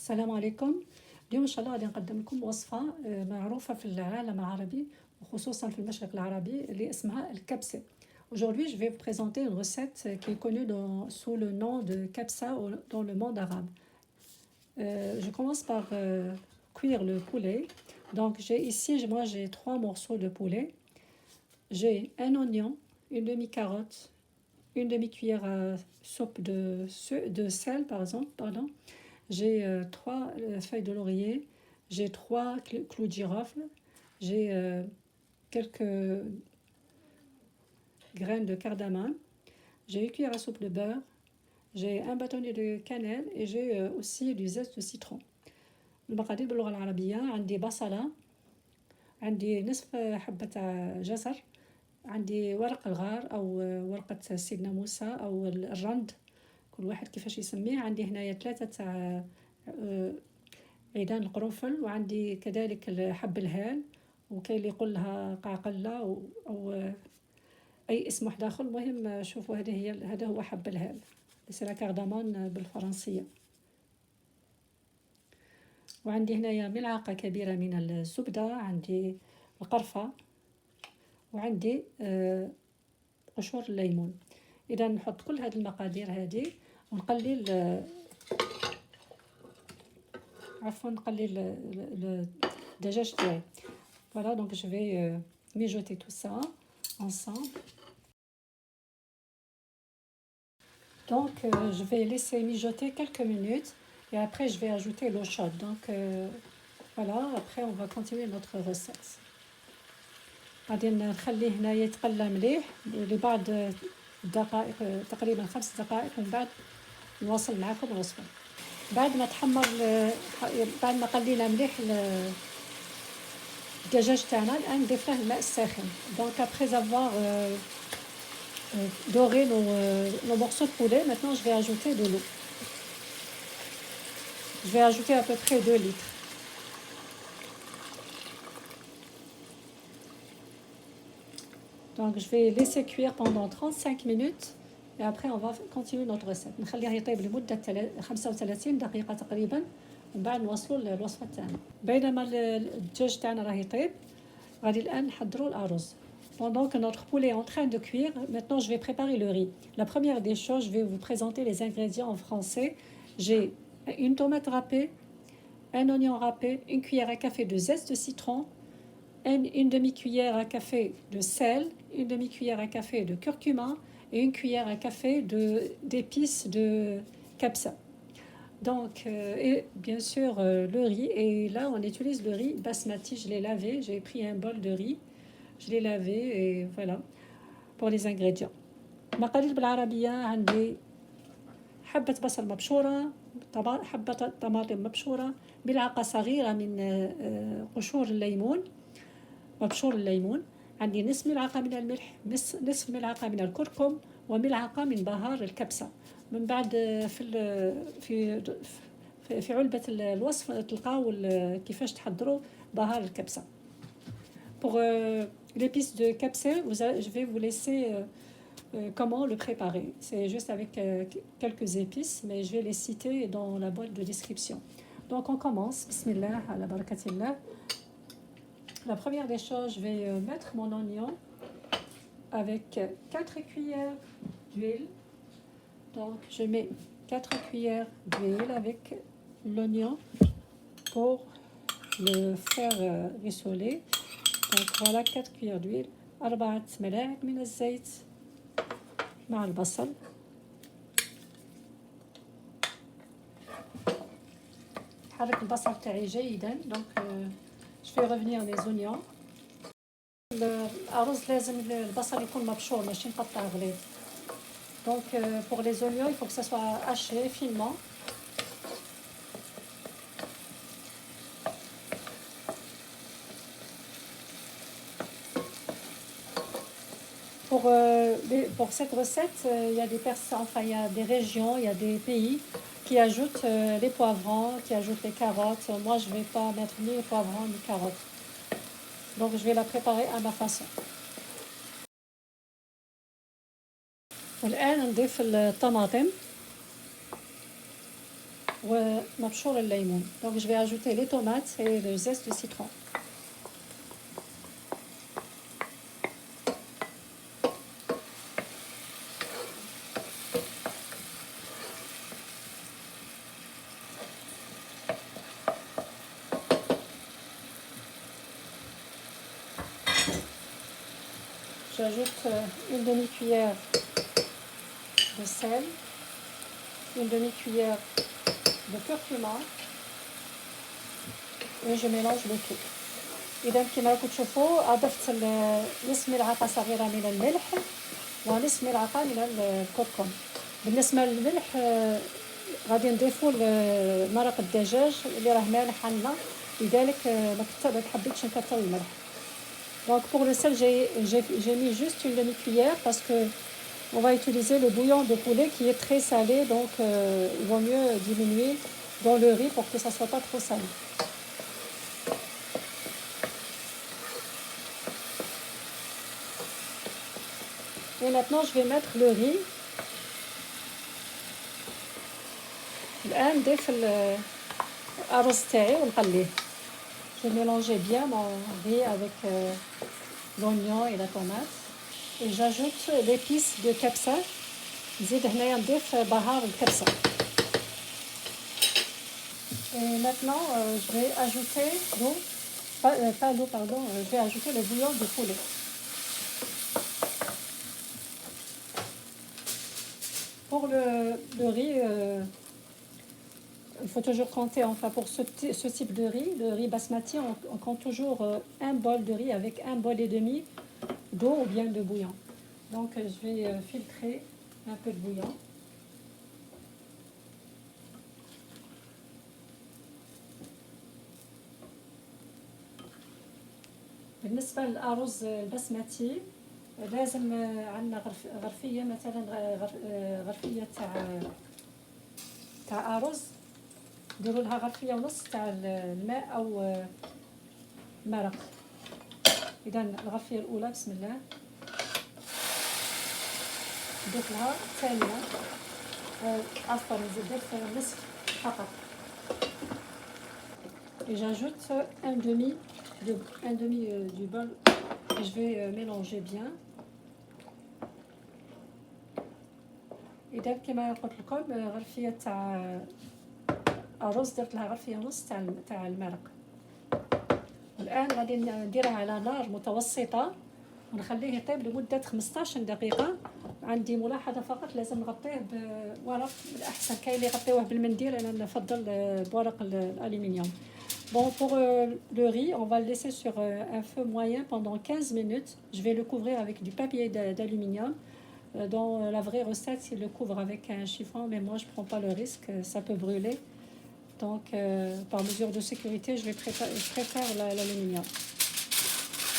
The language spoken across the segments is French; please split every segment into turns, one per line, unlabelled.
السلام عليكم. اليوم إن شاء الله غادي نقدم لكم وصفة معروفة في العالم العربي وخصوصا في المشرق العربي اللي اسمها الكبسة. Aujourd'hui, je vais vous présenter une recette qui est connue sous le nom de kapsa dans le monde arabe. Je commence par cuire le poulet. Donc j'ai ici, moi j'ai 3 morceaux de poulet. J'ai un oignon, une demi-carotte, une demi-cuillère à soupe de sel par exemple, pardon. J'ai 3 feuilles de laurier, j'ai 3 clous de girofle, j'ai quelques graines de cardamome, j'ai une cuillère à soupe de beurre, j'ai un bâtonnet de cannelle et j'ai aussi du zeste de citron. المقادير باللغة العربية: عندي بصلة، عندي نصف حبة جزر، عندي ورق الغار أو ورقة سيدنا موسى أو الرند، كل واحد كيفاش يسميه. عندي هنايا 3 عيدان القرنفل، وعندي كذلك حب الهال، وكاين اللي يقول لها قعقلة أو أي اسم واحد آخر. المهم شوفوا هذا هو حب الهال، سي لا كاردامون بالفرنسية. وعندي هنايا ملعقة كبيرة من الزبدة، عندي القرفة، وعندي قشور الليمون. إذا نحط كل هذه المقادير هذه ونقلي نقلي الدجاج تاعي. Voilà, donc je vais mijoter tout ça ensemble. Donc je vais laisser mijoter quelques minutes et après je vais ajouter l'eau chaude. Donc voilà, après on va continuer notre recette. غادي نخليه هنا يتقلى مليح لبعض الدقائق، تقريبا 5 دقائق، ومن بعد نواصل معكم الوصفة. بعد ما تحمر بعد ما قلينا مليح الدجاج تاعنا، الآن نضيف له الماء الساخن. Donc après avoir doré nos morceaux de poulet, maintenant je vais ajouter de l'eau. Je vais ajouter à peu près 2 litres. Donc je vais laisser cuire pendant 35 minutes et après on va continuer notre recette. نخليه يطيب لمدة 35 دقيقة تقريبا، ومن بعد نوصلوا للوصفة تاعنا. بينما الدجاج تاعنا راه يطيب، غادي الآن نحضروا الأرز. Pendant que notre poulet est en train de cuire, maintenant je vais préparer le riz. La première des choses, je vais vous présenter les ingrédients en français. J'ai une tomate râpée, un oignon râpé, une cuillère à café de zeste de citron, une demi-cuillère à café de sel, une demi-cuillère à café de curcuma et une cuillère à café d'épices de kapsa. Donc, et bien sûr le riz. Et là, on utilise le riz basmati. Je l'ai lavé, j'ai pris un bol de riz, je l'ai lavé et voilà pour les ingrédients. مقادير بالعربية: عندي حبة بصل مبشورة، حبة طماطم مبشورة، ملعقة صغيرة من قشور الليمون، مبشور الليمون، عندي نصف ملعقة من الملح، نصف ملعقة من الكركم، وملعقة من بهار الكبسة. من بعد في علبة الوصف تلقاو كيفاش تحضروا بهار الكبسة. Pour l'épice de kapsa, je vais vous laisser comment le préparer. C'est juste avec quelques épices, mais je vais les citer dans la boîte de description. Donc on commence. Bismillah, ala barakatillah. La première des choses, je vais mettre mon oignon avec 4 cuillères d'huile. Donc je mets 4 cuillères d'huile avec l'oignon pour le faire rissoler. Donc voilà 4 cuillères d'huile. 4 ملاعق من الزيت مع البصل. حرك البصل تاعي جيدا. Donc je fais revenir les oignons. الأرز لازم البصل يكون مبشور، ماشي مقطع غليظ. Donc pour les oignons, il faut que ça soit haché finement. Pour cette recette, il y a des personnes, enfin il y a des régions, il y a des pays qui ajoutent les poivrons, qui ajoutent les carottes. Moi, je ne vais pas mettre ni les poivrons ni les carottes. Donc, je vais la préparer à ma façon. والآن نضيف الطماطم. ومبشور الليمون. Donc je vais ajouter les tomates et le zeste de citron. J'ajoute une demi-cuillère de sel, une demi-cuillère de curcuma et je mélange le tout. إذا كما راكم تشوفوا أضفت نصف ملعقة صغيرة من الملح ونصف ملعقة من الكركم. بالنسبة للملح غادي نضيفوا مرق الدجاج اللي راه مالح عندنا، لذلك ما حبيتش نكثر الملح. Donc pour le sel, j'ai mis juste une demi-cuillère parce que on va utiliser le bouillon de poulet qui est très salé, donc il vaut mieux diminuer dans le riz pour que ça ne soit pas trop salé. Et maintenant je vais mettre le riz. الآن نضيف الأرز تاعي ونقليه. Je vais mélanger bien mon riz avec l'oignon et la tomate. Et j'ajoute l'épice de كبسة. نزيد هنايا نضيف بهار الكبسة. Et maintenant je vais ajouter l'eau, pas l'eau pardon, je vais ajouter le bouillon de poulet. Pour le riz, il faut toujours compter, enfin pour ce type de riz, le riz basmati, on compte toujours un bol de riz avec un bol et demi d'eau ou bien de bouillon. Donc je vais filtrer un peu de bouillon. بالنسبة للأرز البسمتي لازم عندنا غرفية، مثلا غرفية تاع أرز نديروا لها غرفية ونص تاع الماء أو المرق. إذا الغرفية الأولى بسم الله، نضيف لها الثانية عفوا نزيد نصف فقط. Et j'ajoute un demi du bol et je vais mélanger bien. إذا كما قلت لكم غرفية تاع الرز درت لها غرفية ونص تاع المرق. الآن غادي نديرها على نار متوسطة ونخليه يطيب لمدة 15 دقيقة. عندي ملاحظة فقط، لازم نغطيه بورق، الأحسن كاين اللي يغطيوه بالمنديل، أنا نفضل بورق الألمنيوم. Bon, pour le riz, on va le laisser sur un feu moyen pendant 15 minutes. Je vais le couvrir avec du papier d'aluminium. Dans la vraie recette, il le couvre avec un chiffon, mais moi je ne prends pas le risque, ça peut brûler. Donc, par mesure de sécurité, je préfère l'aluminium.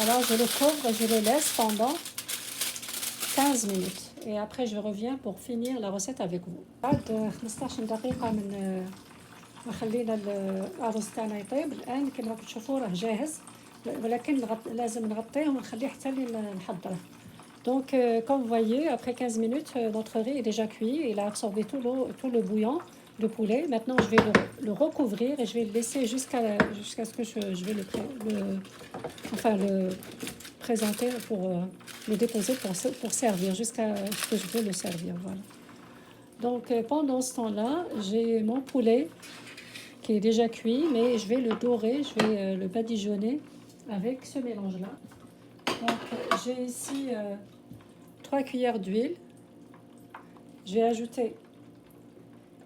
Alors, je le couvre et je le laisse pendant 15 minutes. Et après, je reviens pour finir la recette avec vous. بعد 15 دقيقة من ما خلينا الأرز تاعنا يطيب، الآن كما راكم تشوفوا راه جاهز، ولكن لازم نغطيه ونخليه حتى اللي نحضره. Donc, comme vous voyez, après 15 minutes, notre riz est déjà cuit. Il a absorbé tout le bouillon de poulet. Maintenant, je vais le recouvrir et je vais le laisser jusqu'à ce que je vais le présenter pour le déposer pour servir, jusqu'à ce que je veux le servir. Voilà. Donc, pendant ce temps-là, j'ai mon poulet qui est déjà cuit, mais je vais le dorer, je vais le badigeonner avec ce mélange-là. Donc, j'ai ici 3 cuillères d'huile. Je vais ajouter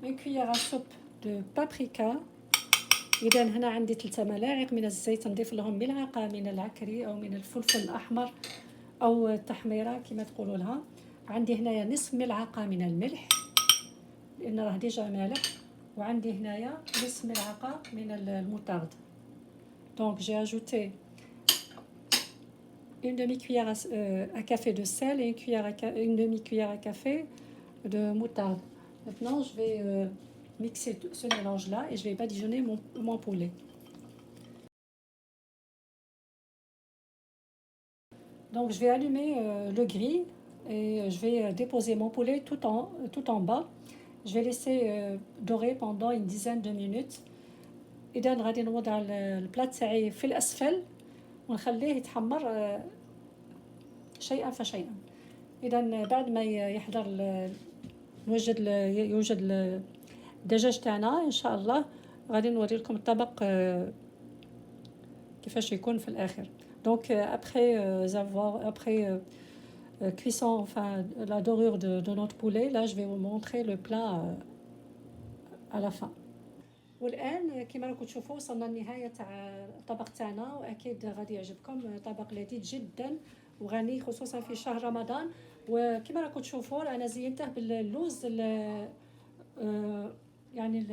une cuillère à soupe de paprika. إذا هنا عندي 3 ملاعق من الزيت، نضيف لهم ملعقة من العكري أو من الفلفل الأحمر أو التحميرة كما تقولوا لها. عندي هنايا نصف ملعقة من الملح لأن راه ديجا مالح، وعندي هنايا نصف ملعقة من الموتارد. Donc j'ai ajouté une demi-cuillère à café de sel et une demi-cuillère à café de moutarde. Maintenant, je vais mixer ce mélange-là et je vais badigeonner mon poulet. Donc, je vais allumer le grill et je vais déposer mon poulet tout en bas. Je vais laisser dorer pendant une dizaine de minutes. إذا غادي نوضع البلا تاعي في الأسفل ونخليه يتحمر شيئا فشيئا. إذا بعد ما يحضر يوجد الدجاج تاعنا إن شاء الله غادي نوري لكم الطبق كيفاش يكون في الآخر. Donc après cuisson, enfin la dorure de notre poulet, là je vais vous montrer le plat à la fin. والان كما راكم تشوفوا وصلنا للنهايه تاع الطبق تاعنا، واكيد غادي يعجبكم. طبق لذيذ جدا وغني خصوصا في شهر رمضان. وكما راكم تشوفوا انا زينته باللوز يعني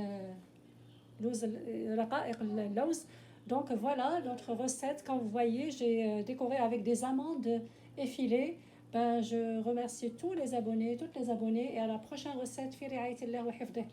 اللوز رقائق اللوز. Donc voilà notre recette. Comme vous voyez, j'ai décoré avec des amandes effilées. Je remercie tous les abonnés, toutes les abonnées, et à la prochaine recette. في رعاية الله وحفظه.